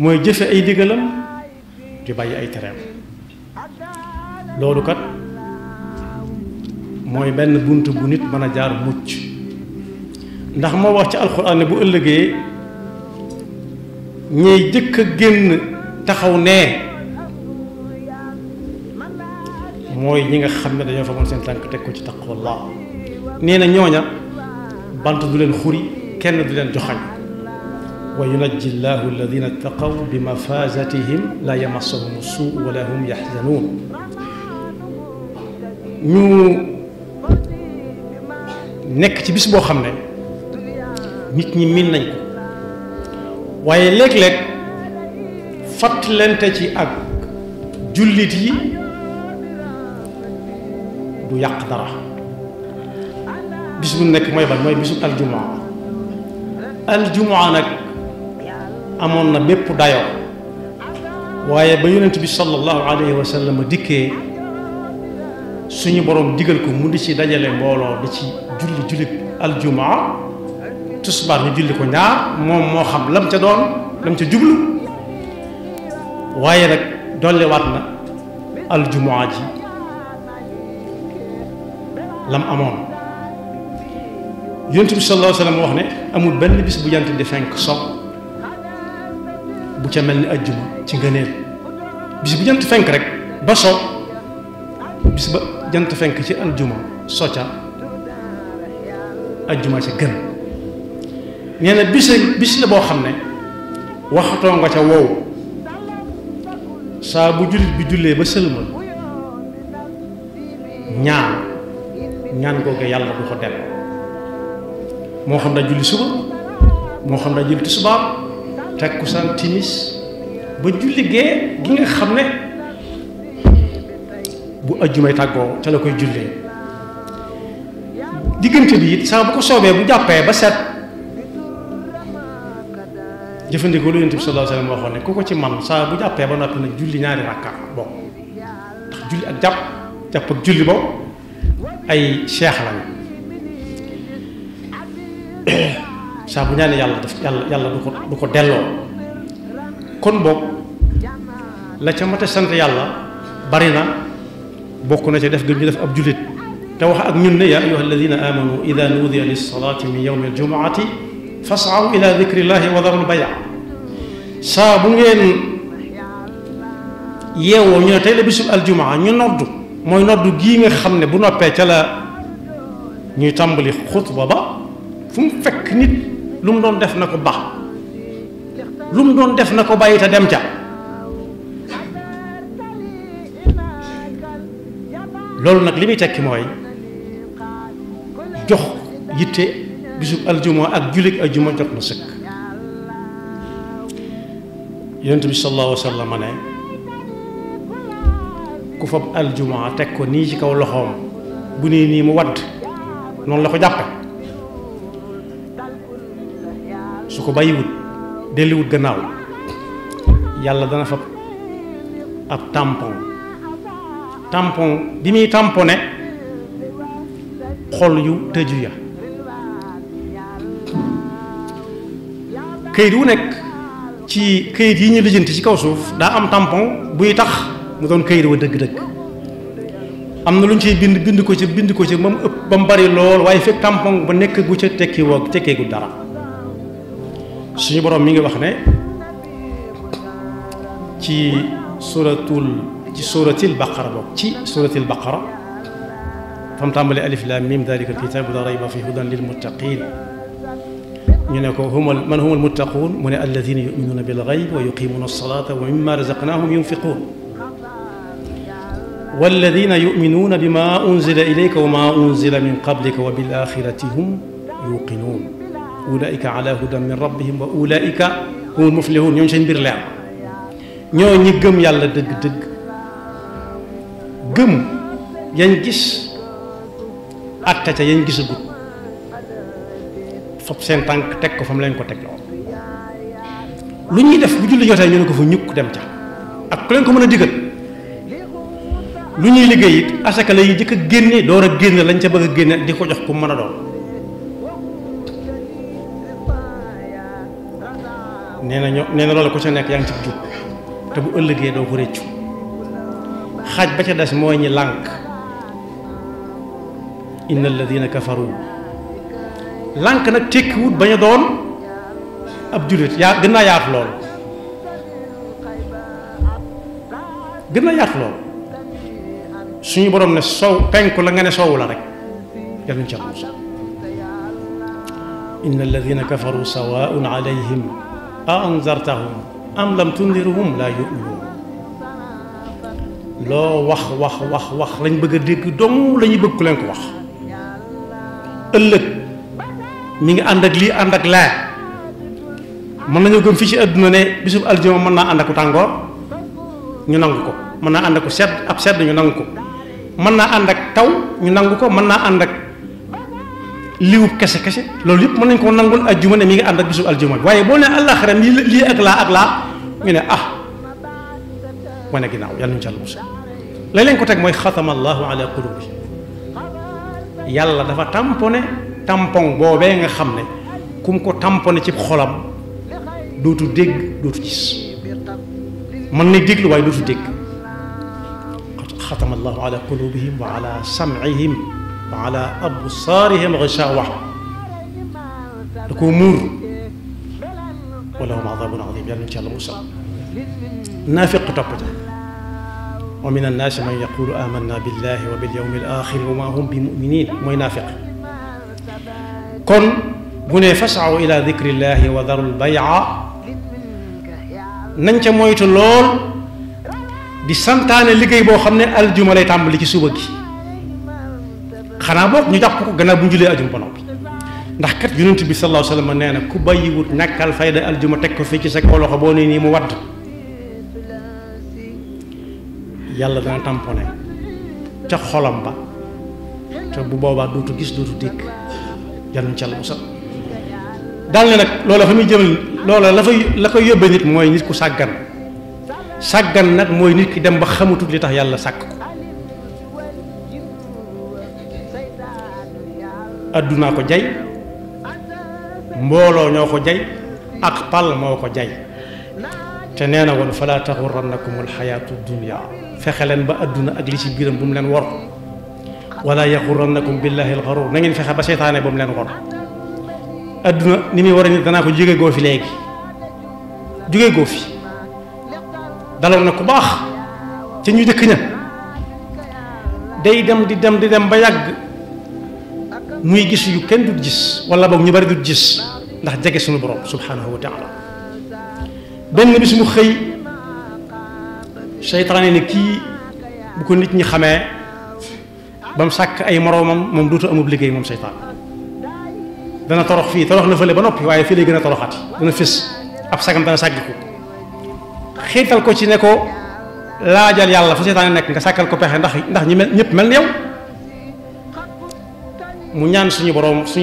mooy jëfe ay digalam di bàyyi ay tereem loolu kat mooy benn bunt bu nit mën a jaar mucc ndax moo wax ci alxuraan ne bu ëllëgee ñey jëkk a génn taxaw nee mooy ñi nga xam ne dañoo famoon seen tànk teg ko ci taqwallah nee na ñooña bant du leen xuri kenn du leen joxañ wa yunajji llahu alladina ittaqaw bi mafazatihim la yamassahum suu wala hum yaxzanuun ñu nekk ci bis boo xam ne nit ñi miin nañ ko waaye léeg-léeg fàttalante ci ak jullit yi du yàq dara bis bu nekk mooy ban mooy bisu aljumaa nag amoon na bépp dayoo waaye ba yonent bi sallallahu alayhi wa sallam dikkee suñu borom digal ko mu di ci dajale mbooloo di ci julli aljumaa tusbaar ñu julli ko ñaar moom moo xam lam ca doon lam ca jublu waaye nag dolliwaat na aljumaa ji lam amoon yonent bi sallallahu alayhi wa sallam wax ne amul benn bis bu jant di fenk so bu ca mel ni ajjuma ci ngëneel bis bu jant fenk rek ba so bis ba jant fenk ci aljuma so ca ajjuma ca gën nee na bis la boo xam ne waxatoo nga ca wow saa bu jullit bi jullee ba sëlmal ñaan googu yàlla du ko dem moo xam daa julli suba moo xam daa julli tisbaar takkusaan timis ba julli gee gi nga xam ne bu ajjumay tàggoo ca la koy jullee diggante bi it saa bu ko soobee bu jàppee ba set jëfandikoo lu Yonent bi sallallahu alayhi wa sallam waxoon ne ku ko ci man saa bu jàppee ba noppi nag julli ñaari rakka bokk ndax julli ak jàpp ak julli boobu ay cheikh lañu saa bu ñaanee yàlla du ko delloo kon boog la ca mat a sant yàlla bari na bokk na ca def gën ñu def ab jullit te wax ak ñun ne yaa ayyuha alladina amanu ida nuudiya lissalaati min yawmi aljumuati fas'aw ila dikrillahi wa darul bay' saa bu ngeen yeewoo ñu ne tey la bisub aljumaa ñu noddu mooy noddu gii nga xam ne bu noppee ca la ñuy tàmbali xutba ba fu mu fekk nit lu mu doon def na ko baax lu mu doon def na ko bàyyi te dem ca loolu nag li muy tekki mooy jox yitte bisub aljuma ak jullit aljuma jot na sëkk yonent bi sallallahu alayhi wa sallam ne ku fab aljuma teg ko nii ci kaw loxoom bu nee nii mu wadd noonu la ko jàppe su ko bàyyiwut delliwut gannaaw yàlla dana fab ab tampon bi muy tamponné xol yu tëju ya këyit wu nekk ci këyit yi ñu lijjanti ci kaw suuf daa am tampon buy tax mu doon këyit wa dëgg-dëgg am na lu ñu ciy bind ko ci ba mu ëpp ba mu bari lool waaye fekk tampon ba nekk gu ca tekkeegu dara suñu borom mi ngi wax ne ci suratil baqara bokk ci suratil baqara fam tàmbale alif lam mim dalika alkitabu la rayba fihi hudan lil muttaqin ñu ne ko man hum almuttaqun mu ne alladina yuminuna bil ghayb wa yuqimuna alsalata wa mimma razaqnahum yunfiqun walladina yuminuna bima unzila ilayka wa ma unzila min qablika wa bil akhirati hum yuqinun ulaika ala hudan min rabbihim wa ulaika humul muflihun ñoom seen mbir leer ñoo ñi gëm yàlla dëgg-dëgg gëm yañ gis atta ca yañ gisagut fab seen tànk teg ko fa mu leen ko teg lu ñuy def bu julli jotee ñu ne ko fa ñukk dem ca ak ku leen ko mën a digal lu ñuy liggéey it asaka la yi jëkk a génne door a génne lañ ca bëgg a génne di ko jox ku mën a doon nee na loolu ku ca nekk yaa ngi ci jub te bu ëllëgee doo ko réccu xaaj ba ca des mooy ñi lànk inna alladina kafaru lànk nag tekkiwut bañ a doon ab jullit yaa gën naa yaatu lool gën naa yaatu lool suñu borom ne sow penku la nga ne soowu la rek yàlla ñu ci am inna alladina kafaru sawaun alayhim a anzartahum am lam tundirhum la yu'minun loo wax lañ bëgg a dégg dong la ñuy bëgg ku leen ko wax ëllëg mi ngi ànd ak lii ànd ak laa mën nañoo gëm fii ci àdduna ne bisub aljuma mën naa ànd ak tàngoor ñu nangu ko mën naa ànd ak sedd ab sedd ñu nangu ko mën naa ànd ak taw ñu nangu ko mën naa ànd ak liwub kese loolu yëpp mën nañ ko nangul aljuma ne mi ngi ànd ak bisub aljuma bi waaye boo ne àllaaxira lii ak laa ñu ne wane ginnaaw yàlla ñu ci àll la leen ko teg mooy xatama allahu ala qulubi yàlla dafa tampon boobee nga xam ne kum ko tamponé ci xolam dootu dégg dootu gis mën na déglu waaye dootu dégg xatama allahu ala qulubihim wa ala sam'ihim wa ala absaarihim gishawa da koo muur wa lahum adabun adim yàlla ñu ci àll musal naafiq topp ja wa min annaasi man yaqulu amanna billahi wa bil yawmi al axir wa ma hum bi muminin mooy naafiq kon bu ne fasaw ila dikrillahi wa darul bay'a nañ ca moytu lool di santaane liggéey boo xam ne aljuma lay tàmbali ci suba gi xanaa boog ñu jàpp ko gannaaw bu ñu julee aljuma ba noppi ndax kat yonent bi sallallahu alayhi wa sallam nee na ku bàyyiwut ñàkkal fayda aljuma teg ko fii ci sa kaw loxo boo nee nii mu wadd yàlla dana tamponné ca xolam ba te bu boobaa dootu gis dootu dégg yàlla ñu ca la musal daal ne nag loola fa muy jëmal loola la koy yóbbee nit mooy nit ku sàggan nag mooy nit ki dem ba xamatut li tax yàlla sàkk ko addunaa ko jay mbooloo ñoo ko jay ak pal moo ko jay te nee na woon falaa taxurrannakum alxayaatu dunya fexe leen ba adduna ak li ci biiram bu mu leen wor wala yaxurrannakum billahi alxaruur na ngeen fexe ba seytaane ba mu leen wor adduna ni muy war a nit danaa ko jóge goo fi léegi jóge goo fi daloon na ku baax ca ñu jëkk ña day dem di dem ba yàgg muy gis yu kenn dut gis wala boog ñu bari dut gis ndax jege suñu borom subhanahu wa taala benn bis mu xëy seytaane ne kii bu ko nit ñi xamee ba mu sàkk ay moroomam moom dootu amub liggéey moom seytaan dana torox fii torox na fële ba noppi waaye fii lay gën a toroxati dana fés ab sagam dana sàggi ko xiital ko ci ne ko laajal yàlla fu seytaane nekk nga sàkkal ko pexe ndax ñi mel ñëpp mel ni yow mu ñaan suñu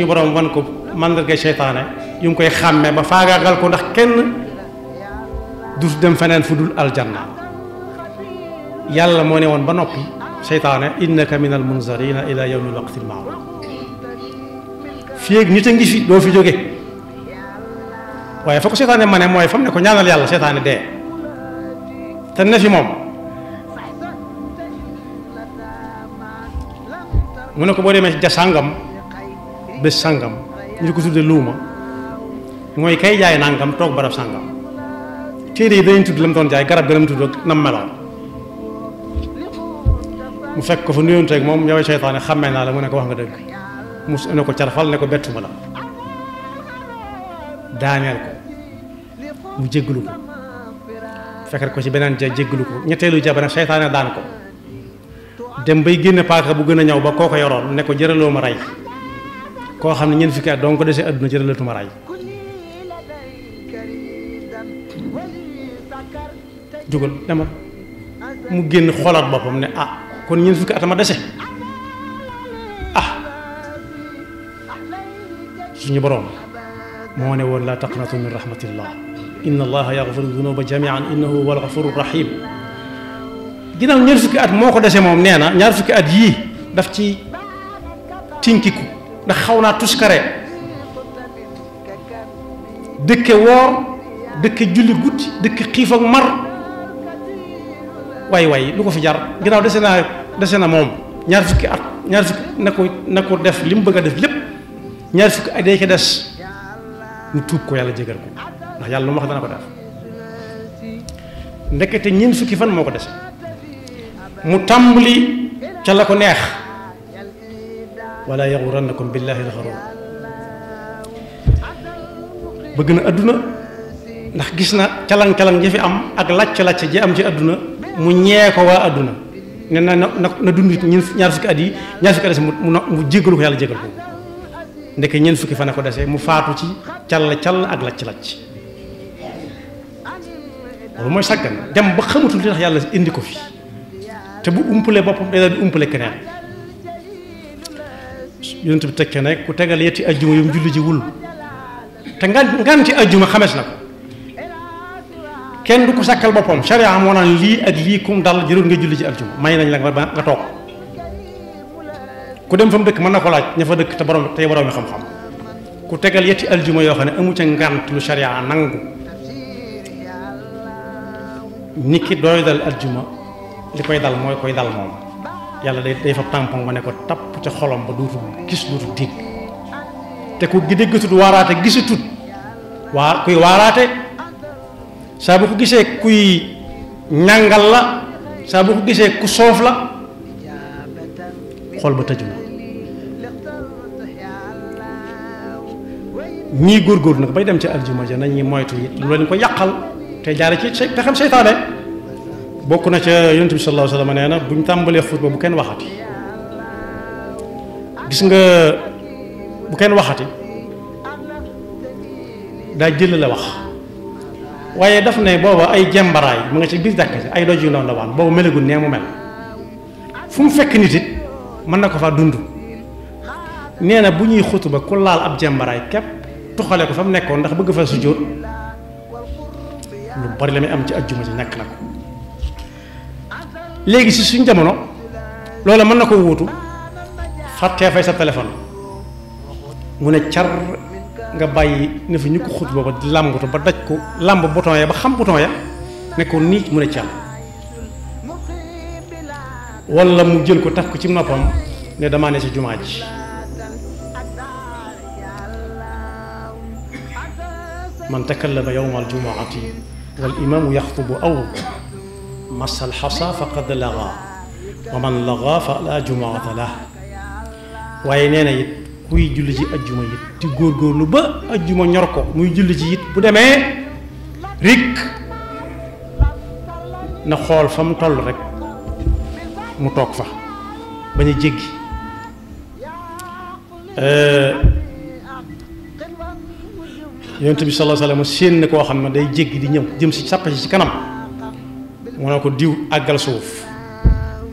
borom wan ko màndargay seytaane yu ngi koy xàmmee ba faagaagal ko ndax kenn du dem feneen fu dul aljanna yàlla moo ne woon ba noppi seytaane innaka min al munzarina ila yawmi waqtil ma'lum fii ak nit a ngi fi doo fi jóge waaye fa ko seytaane ma ne mooy fam ne ko ñaanal yàlla seytaane dee te ne fi moom mu ne ko boo demee ja sàngam bés sàngam ñu ko tudde luuma mooy kay jaay nangam toog barab sàngam téere yi dañuy tudd la mu doon jaay garab ga la mu tudd ak nam meloon mu fekk ko fa nuyoonte ak moom yow seytaane xàmmee naa la mu ne ko wax nga dëgg mu ne ko carfal ne ko bettuma la daaneel ko mu jéggalu ko fekkat ko ci beneen ja jéggalu ko ñetteelu ja beneen seytaane daan ko dem bay génne paaka bu gën a ñëw ba koo ko yoroon ne ko jëraloo ma rey koo xam ne ñeent fukki at donc ko desee adduna jëralatuma rey jógal demal mu génn xoolaat boppam ne kon ñeent fukki at ma dese suñu borom moo ne woon laa taqnatu min rahmatillah inna allaha yaxfiru dunuba jamian innahu huwa alxafuru rahim ginnaaw ñaar fukki at moo ko dese moom nee na ñaar fukki at yii daf ci tinkiku ndax xaw naa tuskare dëkke woor dëkk julli guddi dëkk xiif ak mar way lu ko fi jar ginnaaw dese na moom ñaar fukki at ñaar fukki na ko def li mu bëgg a def lépp ñaar fukki at day ko des mu tuub ko yàlla jégal ko ndax yàlla lu mu wax dana ko def ndekete ñeent fukki fan moo ko dese mu tàmbali ca la ko neex wala yaxurannakum billahi alxaruur bëgg na adduna ndax gis na calang-calang ji fi am ak lacc-lacc ji am ci adduna mu ñee ko waa adduna ne na dund ñaar fukki at yi ñaar fukki at dese mu jéggalu ko yàlla jégal ko ndeke ñeent fukki fan a ko dese mu faatu ci cal ak lacc-lacc loolu mooy sàggan dem ba xamatul li tax yàlla indi ko fi te bu umpalee boppam day daal di umpale keneen yonent bi tekke ne ku tegal yetti ajjuma yu mu julli ji wul te nganti ajjuma xamees na ko kenn du ko sàkkal boppam sharia moo naan lii ak lii kum dal jërul nga julli ji ajjuma may nañ la nga toog ku dem fa mu dëkk mën na ko laaj ña fa dëkk te borom mi xam-xam ku tegal yetti aljuma yoo xam ne amu ca ngant lu sharia nangu nit ki dooy dal aljuma li koy dal mooy koy dal moom yàlla day fa tampon ba ne ko tapp ca xolom ba duutu gis duutu dégg te ku déggatut waaraate gisatut kuy waaraate saa bu ko gisee kuy ñàngal la saa bu ko gisee ku soof la xol ba tëju na ñii góorgóorlu nag bay dem ca aljuma ja nañuy moytu it lu leen ko yàqal te jaare ci te xam seytaane bokk na ca yonent bi sallallahu alayhi wa sallam nee na bu ñu tàmbalee xutba bu kenn waxati gis nga bu kenn waxati daa jël la wax waaye daf ne booba ay jembaraay mu nga ci biir jàkk ay doj yu ndaw ndawaan boobu melagul nee mu mel fu mu fekk nit it mën na ko fa dund nee na bu ñuy xutba ku laal ab jembaraay képp tuxale ko fa mu nekkoon ndax bëgg fa sujjóot lu bari la muy am ci ajjuma ci ñàkk na ko léegi si suñ jamono loola mën na ko wuutu fàttee fay sa téléphone mu ne car nga bàyyi ne fi ñu ko xutba ba di làmbatu ba daj ko làmb bouton ya ba xam bouton ya ne ko nii mu ne cal walla mu jël ko taf ko ci noppam ne damaa ne si jumaa ji man takallama yawma aljumaati wal imaamu yaxtubu aw massa alxasa faqad laga wa man laga fa la jumaata lah waaye nee na it kuy julli ci ajjuma it di góorgóorlu ba ajjuma ñor ko muy julli ci it bu demee rik na xool fa mu toll rek mu toog fa bañ a jéggi yonent bi sallallahu alayhi wa sallam séen ne koo xam ne day jéggi di ñëw jëm si sàpp si ci kanam mu ne ko diw àggal suuf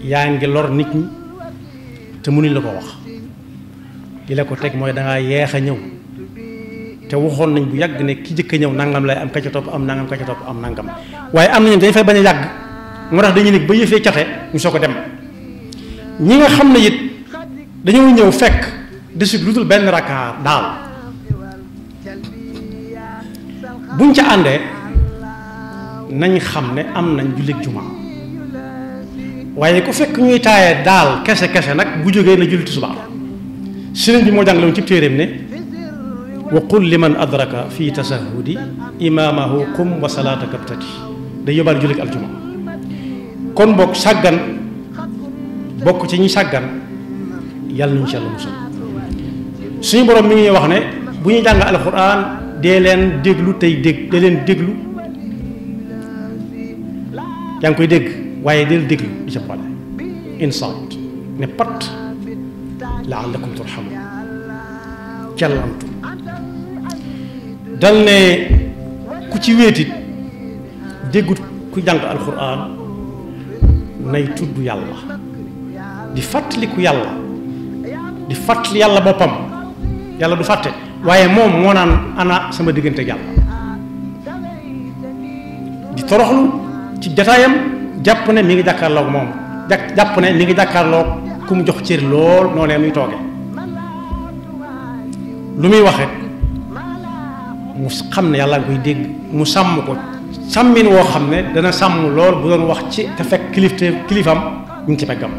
yaa ngi lor nit ñi te mënuñ la ko wax li la ko teg mooy dangaa yeex a ñëw te waxoon nañ bu yàgg ne ki jëkk a ñëw nangam lay am ka ca topp am nangam ka ca topp am nangam waaye am nañu dañ fay bañ a yàgg moo tax dañuy nekk ba yëfee cate ñu soo ko dem ñi nga xam ne it dañoo ñëw fekk desut lu dul benn rakkaar daal buñ ca àndee nañ xam ne am nañ jullit juma waaye ku fekk ñuy taaye daal kese kese nag bu jógee na julli tisbaar sëriñ bi moo jàngale woon ci téeréem ne wa qul liman adraka fi tasahudi imaamahu qum wa salaataka btati day yóbbaale jullit aljuma kon bokk sàggan bokk ci ñi sàggan yàlla nañu ci yàlla musal suñu borom mi ngi wax ne bu ñuy jàng alquran dee leen déglu tey dégg dee leen déglu yaa ngi koy dégg waaye deel déglu di ca boole insaat ne pat laallakum turhamun callantu dal ne ku ci wéetit déggut ku jàng alquran nay tudd yàlla di fàttaliku yàlla di fàttali yàlla boppam yàlla du fàtte waaye moom moo naan ana sama diggante yàlla di toroxlu ci jataayam jàpp ne mi ngi jàkkaarloog moom jàpp ne mi ngi jàkkaarloog ku mu jox cër lool noonee muy tooge lu muy waxe mu xam ne yàlla koy dégg mu sàmm ko sàmmin woo xam ne dana sàmm lool bu doon wax ci te fekk kilifam ñu ngi ci peggam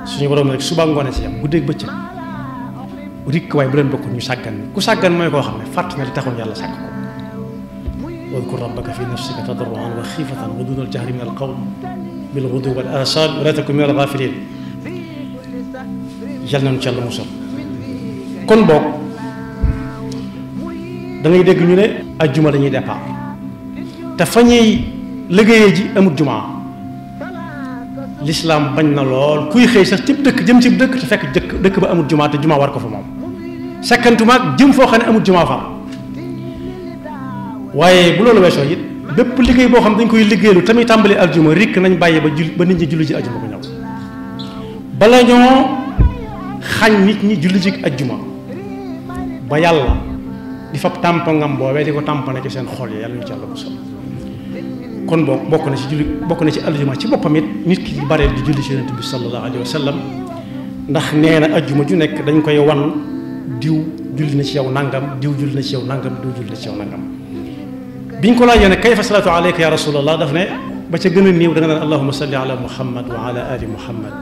suñu borom rek suba ngoone si yam bu dégg bëccëg rikk waaye bu leen bokk ñu sàggan ku sàggan mooy koo xam ne fàtt na li taxoon yàlla sàkk ko wadkur rabbaka fi nafsika tadarruan wa xiifatan wa duna aljahri min alqawl bil ghudu wal asal wa la takun min alghafilin yal nañu ci yàlla musal kon boog da ngay dégg ñu ne ajjuma dañuy départ te fa ñuy liggéeyee ji amul jumaa lislaam bañ na lool kuy xëy sax cib dëkk jëm cib dëkk te fekk dëkk ba amul jumaa te jumaa war ko fa moom sekkantumaag jëm foo xam ne amul jumaa fa waaye bu loolu weesoo it bépp liggéey boo xam dañ koy liggéeylu tamit tàmbali aljuma rikk nañ bàyyi ba nit ñi julli ji aljuma ko ñëw bala ñoo xañ nit ñi julli ji aljuma ba yàlla di fab tàmpangam boobee di ko tàmpane ci seen xol yi yàlla ñu ci yàlla bu sol kon bokk na ci aljuma ci boppam it nit ki di bareel di julli ci yonent bi sallallahu alayhi wa sallam ndax nee na aljuma ju nekk dañ koy wan diw julli na ci yow nangam diw julli na ci yow nangam diw julli na ci yow nangam biñ ko laajee ne kayfa salaatu alayka ya rasulallah daf ne ba ca gën a néew da nga naan allahumma salli ala muhammad wa ala ali muhammad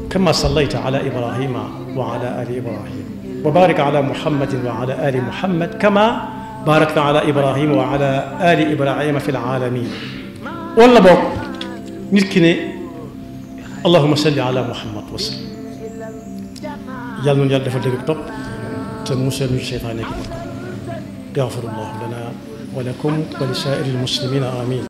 kama sallayta ala ibrahima wa ala ali ibrahim wa barik ala muhammadin wa ala ali muhammad kama barakta ala ibrahima wa ala ali ibrahima fi lalamin wala boog nit ki ne allahumma salli ala muhammad wa sallim yàlla noonu yàlla dafa dëgg topp te musal ñu seytaane ki yaxfirullahu lana wa lakum wa li saa'iril muslimina amin